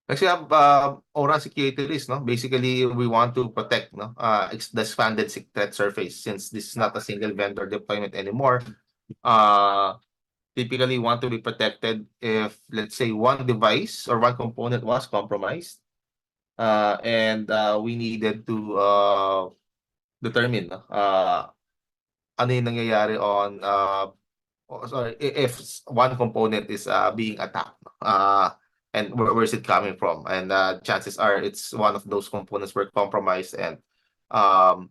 Next, we have ORA security risk. No, basically we want to protect the expanded threat surface, since this is not a single vendor deployment anymore. Typically want to be protected if, let's say, one device or one component was compromised, and we needed to determine ano yung nangyayari on sorry, if one component is being attacked, and where is it coming from, and chances are it's one of those components were compromised, and um,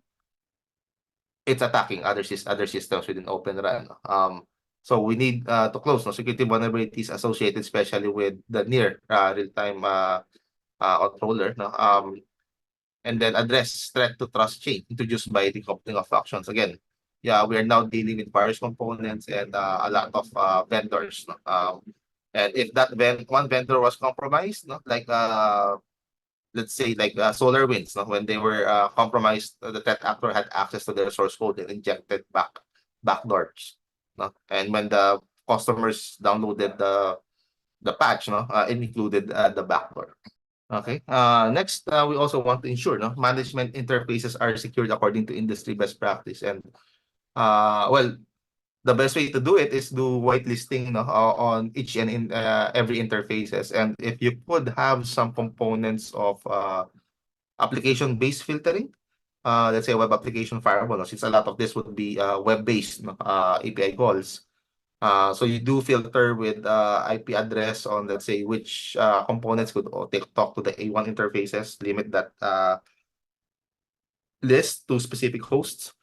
it's attacking other systems within Open RAN. So we need to close security vulnerabilities associated especially with the near real-time controller, and then address threat to trust chain introduced by the coupling of functions. Again, yeah, we are now dealing with various components and a lot of vendors. No? And if that one vendor was compromised, like let's say like SolarWinds, when they were compromised, the threat actor had access to their source code and injected backdoors. And when the customers downloaded the patch, it included the backdoor. Okay. Next, we also want to ensure management interfaces are secured according to industry best practice. And well, the best way to do it is do whitelisting on each and in every interfaces. And if you could have some components of application-based filtering, let's say web application firewall, since a lot of this would be web-based API calls. So you do filter with IP address on, let's say, which components could talk to the A1 interfaces, limit that list to specific hosts.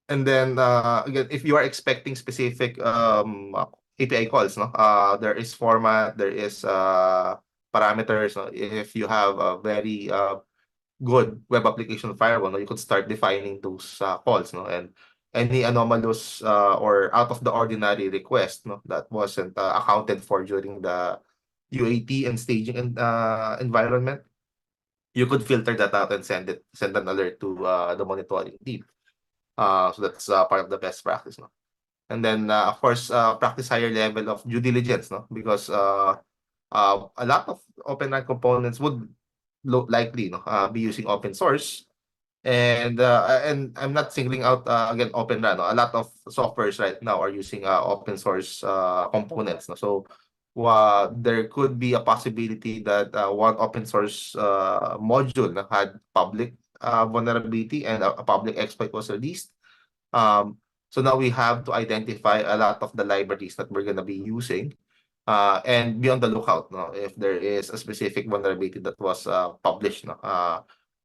And then again, if you are expecting specific API calls, there is format, there is parameters. If you have a very good web application firewall, you could start defining those calls, and any anomalous or out of the ordinary request that wasn't accounted for during the UAT and staging environment, you could filter that out and send an alert to the monitoring team. So that's part of the best practice. And then of course practice higher level of due diligence, because a lot of open RAN components would likely be using open source. And I'm not singling out again Open RAN. A lot of softwares right now are using open source components. So there could be a possibility that one open source module had public vulnerability, and a public exploit was released. So now we have to identify a lot of the libraries that we're going to be using, and be on the lookout if there is a specific vulnerability that was published.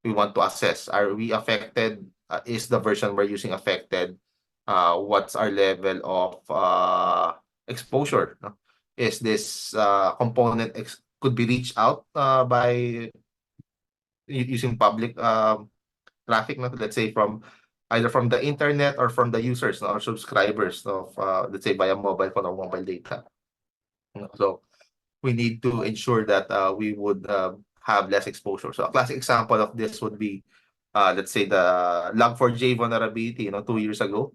We want to assess, are we affected? Is the version we're using affected? What's our level of exposure? Is this component could be reached out by using public traffic, let's say from either from the internet or from the users or subscribers of let's say via mobile phone or mobile data. So we need to ensure that we would have less exposure. So a classic example of this would be, let's say, the Log4j vulnerability, 2 years ago,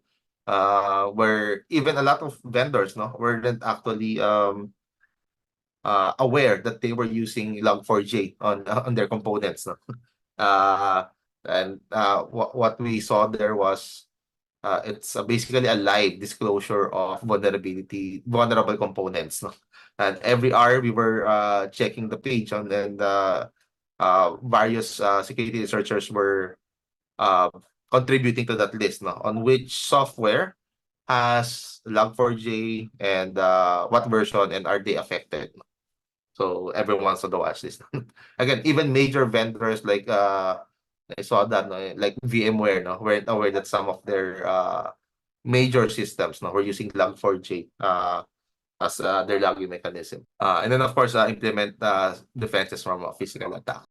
where even a lot of vendors, weren't actually aware that they were using Log4j on their components. And what we saw there was it's basically a live disclosure of vulnerable components. And every hour we were checking the page, and then various security researchers were contributing to that list on which software has Log4j and what version, and are they affected. So everyone's on the watch list. Again, even major vendors like I saw that like VMware weren't aware that some of their major systems were using Log4j as their logging mechanism. And then of course implement defenses from physical attack.